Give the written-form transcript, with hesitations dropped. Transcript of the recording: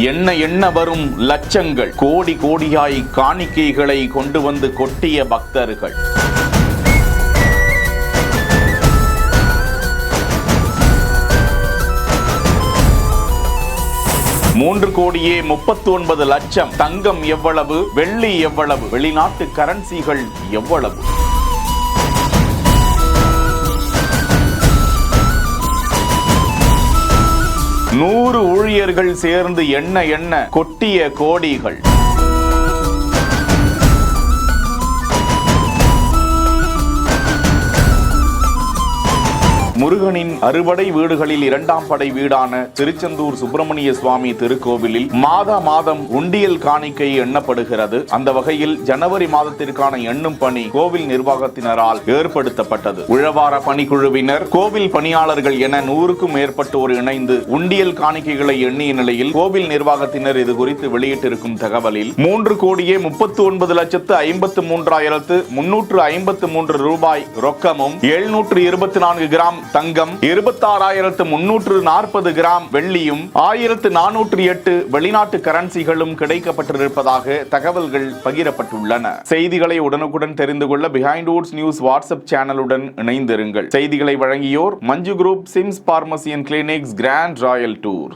எண்ண வரும் லட்சங்கள், கோடி கோடியாய் காணிக்கைகளை கொண்டு வந்து கொட்டிய பக்தர்கள். மூன்று கோடியே 39 லட்சம். தங்கம் எவ்வளவு, வெள்ளி எவ்வளவு, வெளிநாட்டு கரன்சிகள் எவ்வளவு? நூறு ஊழியர்கள் சேர்ந்து எண்ண கொட்டிய கோடிகள். முருகனின் அறுபடை வீடுகளில் இரண்டாம் படை வீடான திருச்செந்தூர் சுப்பிரமணிய சுவாமி திருக்கோவிலில் மாதம் உண்டியல் காணிக்கை எண்ணப்படுகிறது. அந்த வகையில் ஜனவரி மாதத்திற்கான எண்ணும் பணி கோவில் நிர்வாகத்தினரால் ஏற்படுத்தப்பட்டது. உழவார பணிக்குழுவினர், கோவில் பணியாளர்கள் என 100க்கும் மேற்பட்டோர் இணைந்து உண்டியல் காணிக்கைகளை எண்ணிய நிலையில் கோவில் நிர்வாகத்தினர் இது குறித்து வெளியிட்டிருக்கும் தகவலில் 3 கோடியே 39 லட்சத்து 53,353 ரூபாய் ரொக்கமும் 724 கிராம் தங்கம், 26,340 கிராம் வெள்ளியும், 1,408 வெளிநாட்டு கரன்சிகளும் கிடைக்கப்பட்டிருப்பதாக தகவல்கள் பகிரப்பட்டுள்ளன. செய்திகளை உடனுக்குடன் தெரிந்து கொள்ள பிஹைண்ட் வுட்ஸ் நியூஸ் வாட்ஸ்அப் சேனலுடன் இணைந்திருங்கள். செய்திகளை வழங்கியோர் Manju group, SIMS pharmacy and clinics, grand royal tour.